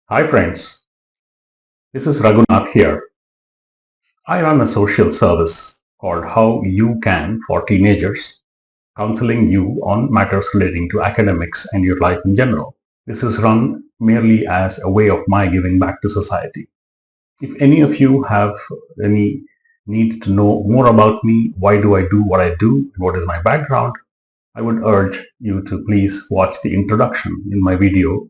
Hi friends, this is Raghunath here. I run a social service called HowUCan for teenagers, counseling you on matters relating to academics and your life in general. This is run merely as a way of my giving back to society. If any of you have any need to know more about me, why do I do what I do, what is my background, I would urge you to please watch the introduction in my video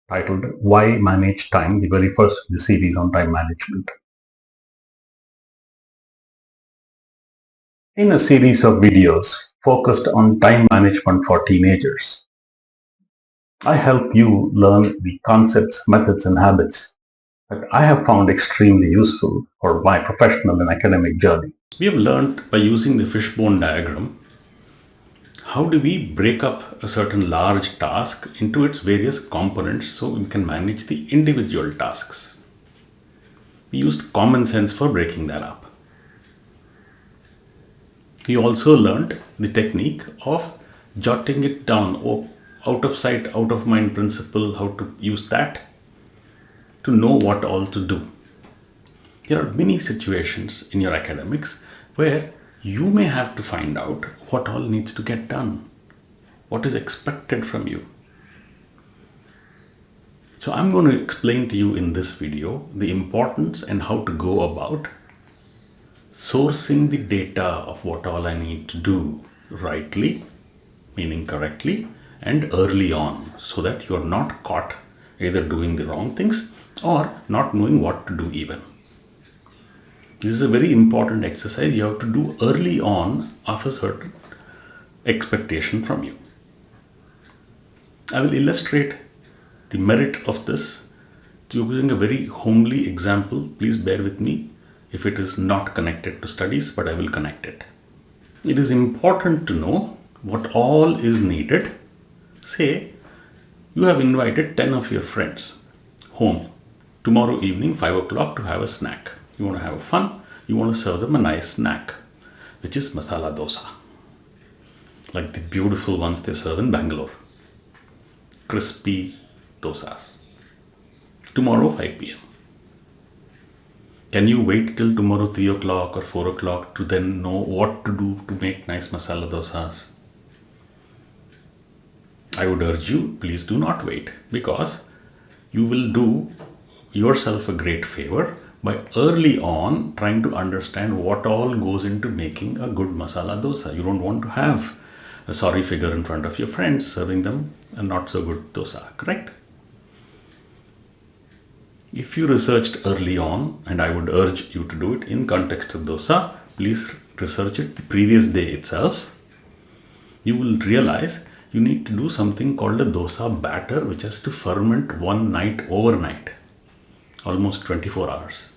titled Why Manage Time, the very first of the series on time management. In a series of videos focused on time management for teenagers, I help you learn the concepts, methods, and habits that I have found extremely useful for my professional and academic journey. We have learned by using the fishbone diagram how do we break up a certain large task into its various components so we can manage the individual tasks. We used common sense for breaking that up. We also learned the technique of jotting it down, or out of sight, out of mind principle, how to use that to know what all to do. There are many situations in your academics where you may have to find out what all needs to get done, what is expected from you. So I'm going to explain to you in this video the importance and how to go about sourcing the data of what all I need to do rightly, meaning correctly, and early on, so that you're not caught either doing the wrong things or not knowing what to do even. This is a very important exercise you have to do early on of a certain expectation from you. I will illustrate the merit of this using a very homely example. Please bear with me if it is not connected to studies, but I will connect it. It is important to know what all is needed. Say you have invited 10 of your friends home tomorrow evening 5 o'clock to have a snack. You want to have fun, you want to serve them a nice snack, which is masala dosa, like the beautiful ones they serve in Bangalore. Crispy dosas. Tomorrow 5 p.m. Can you wait till tomorrow 3 o'clock or 4 o'clock to then know what to do to make nice masala dosas? I would urge you, please do not wait, because you will do yourself a great favor by early on trying to understand what all goes into making a good masala dosa. You don't want to have a sorry figure in front of your friends serving them a not so good dosa, correct? If you researched early on, and I would urge you to do it in context of dosa, please research it the previous day itself. You will realize you need to do something called a dosa batter, which has to ferment one night overnight, almost 24 hours.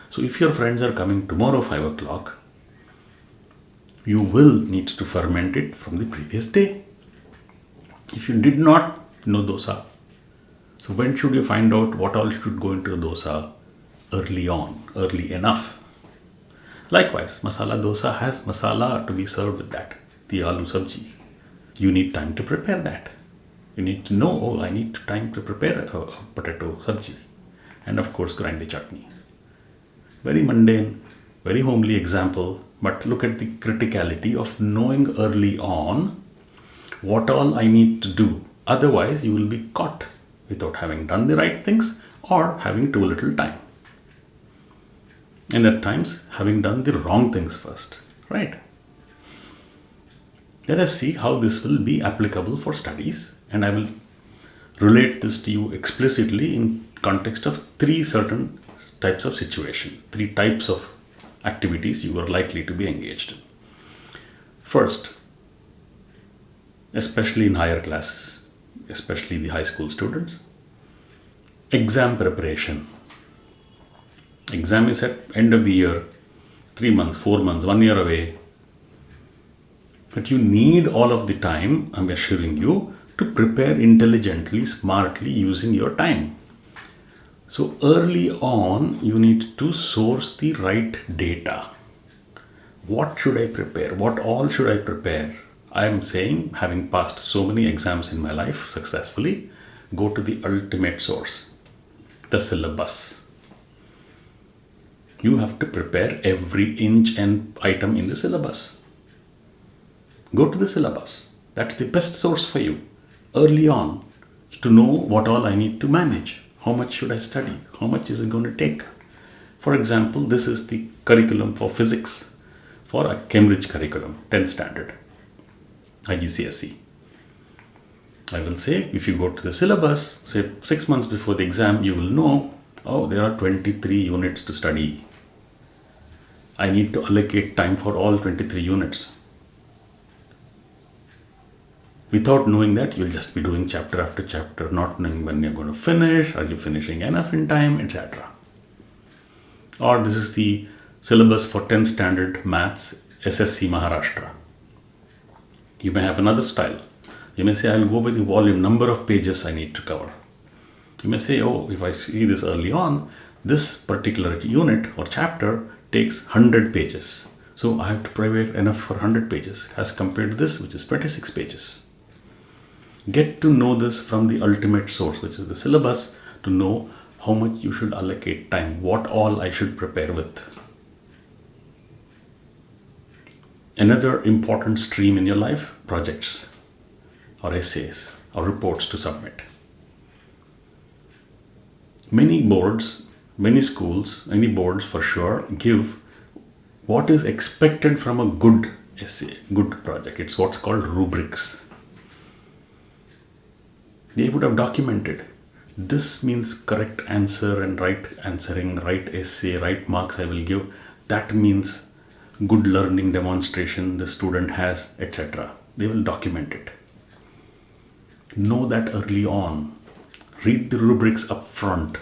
So if your friends are coming tomorrow 5 o'clock, you will need to ferment it from the previous day. If you did not know dosa, so when should you find out what all should go into a dosa? Early on, early enough. Likewise, masala dosa has masala to be served with that, the aloo sabji. You need time to prepare that. You need to know, oh, I need time to prepare a potato sabji. And of course, grind the chutney. Very mundane, very homely example, but look at the criticality of knowing early on what all I need to do. Otherwise, you will be caught without having done the right things or having too little time. And at times, having done the wrong things first, right? Let us see how this will be applicable for studies, and I will relate this to you explicitly in context of three certain types of situations, three types of activities you are likely to be engaged in. First, especially in higher classes, especially the high school students, exam preparation. Exam is at end of the year, 3 months, 4 months, 1 year away. But you need all of the time, I'm assuring you, to prepare intelligently, smartly using your time. So early on, you need to source the right data. What should I prepare? What all should I prepare? I am saying, having passed so many exams in my life successfully, go to the ultimate source. the syllabus. You have to prepare every inch and item in the syllabus. Go to the syllabus. That's the best source for you early on to know what all I need to manage. How much should I study? How much is it going to take? For example, this is the curriculum for physics for a Cambridge curriculum, 10th standard, IGCSE. I will say, if you go to the syllabus, say 6 months before the exam, you will know, oh, there are 23 units to study. I need to allocate time for all 23 units. Without knowing that, you'll just be doing chapter after chapter, not knowing when you're going to finish, are you finishing enough in time, etc. Or this is the syllabus for 10th standard maths, SSC Maharashtra. You may have another style. You may say, I'll go by the volume, number of pages I need to cover. You may say, oh, if I see this early on, this particular unit or chapter takes 100 pages. So I have to prepare enough for 100 pages as compared to this, which is 26 pages. Get to know this from the ultimate source, which is the syllabus, to know how much you should allocate time, what all I should prepare with. Another important stream in your life, projects or essays or reports to submit. Many boards, many schools, many boards for sure give what is expected from a good essay, good project. It's what's called rubrics. They would have documented. This means correct answer and right answering, right essay, right marks I will give. That means good learning demonstration the student has, etc. They will document it. Know that early on. Read the rubrics up front.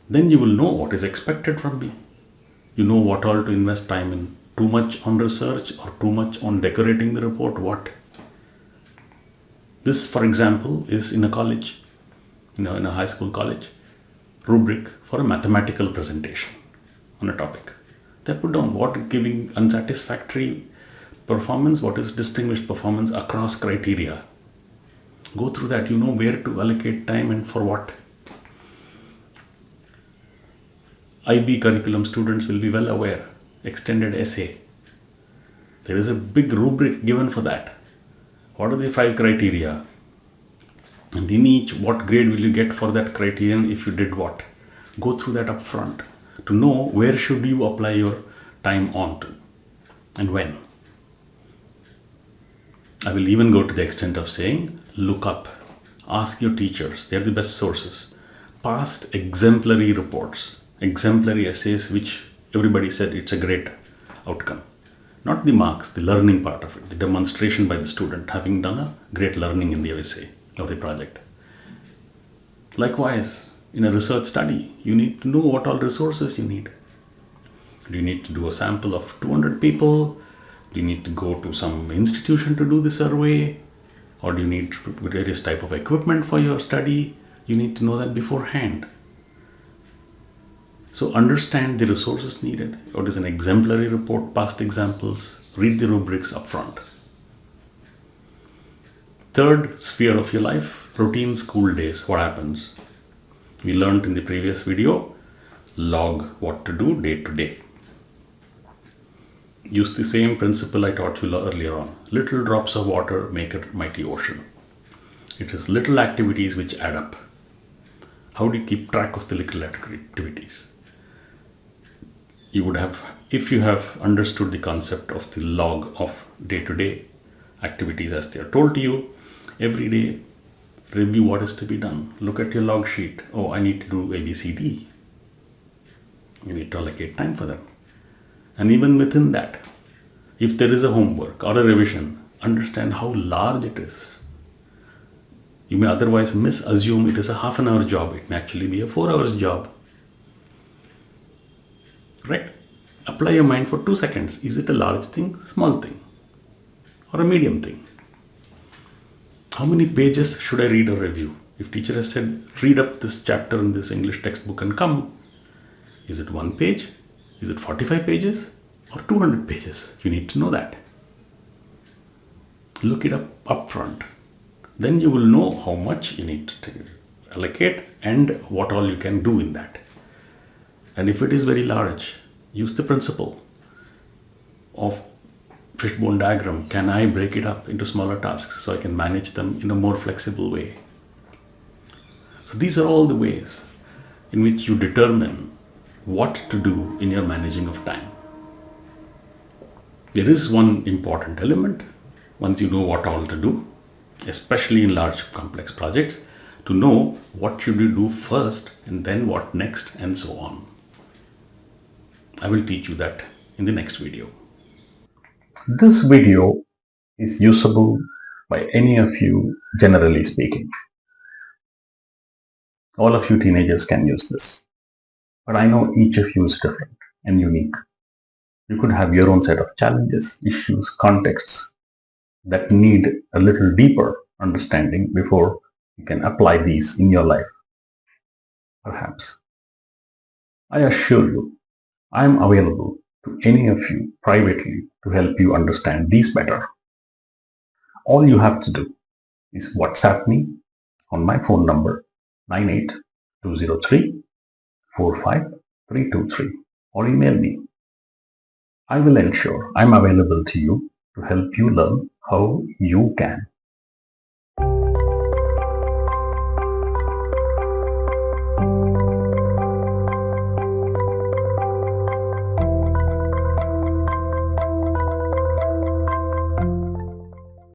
Then you will know what is expected from me. You know what all to invest time in. Too much on research or too much on decorating the report, what? This, for example, is in a college, in a high school college, rubric for a mathematical presentation on a topic. They put down what giving unsatisfactory performance, what is distinguished performance across criteria. Go through that, you know where to allocate time and for what. IB curriculum students will be well aware. Extended essay. There is a big rubric given for that. What are the 5 criteria? And in each, what grade will you get for that criterion if you did what? Go through that up front to know where should you apply your time on to and when. I will even go to the extent of saying, look up, ask your teachers, they are the best sources. Past exemplary reports, exemplary essays which everybody said it's a great outcome. Not the marks, the learning part of it, the demonstration by the student having done a great learning in the essay or the project. Likewise, in a research study, you need to know what all resources you need. Do you need to do a sample of 200 people? Do you need to go to some institution to do the survey? Or do you need various type of equipment for your study? You need to know that beforehand. So understand the resources needed. What is an exemplary report, past examples, read the rubrics up front. Third sphere of your life, routine school days. What happens? We learned in the previous video, log what to do day to day. Use the same principle I taught you earlier on. Little drops of water make a mighty ocean. It is little activities which add up. How do you keep track of the little activities? You would have, if you have understood the concept of the log of day-to-day activities as they are told to you, every day review what is to be done. Look at your log sheet. Oh, I need to do ABCD. You need to allocate time for them. And even within that, if there is a homework or a revision, understand how large it is. You may otherwise misassume it is a half an hour job. It may actually be a 4 hours job. Right? Apply your mind for 2 seconds. Is it a large thing, small thing, or a medium thing? How many pages should I read or review? If teacher has said, read up this chapter in this English textbook and come, is it 1 page? Is it 45 pages or 200 pages? You need to know that. Look it up front. Then you will know how much you need to allocate and what all you can do in that. And if it is very large, use the principle of fishbone diagram. Can I break it up into smaller tasks so I can manage them in a more flexible way? So these are all the ways in which you determine what to do in your managing of time. There is one important element once you know what all to do, especially in large complex projects, to know what should you do first and then what next and so on. I will teach you that in the next video. This video is usable by any of you, generally speaking. All of you teenagers can use this. But I know each of you is different and unique. You could have your own set of challenges, issues, contexts that need a little deeper understanding before you can apply these in your life. Perhaps. I assure you, I am available to any of you privately to help you understand these better. All you have to do is WhatsApp me on my phone number 98203-45323 or email me. I will ensure I'm available to you to help you learn how you can.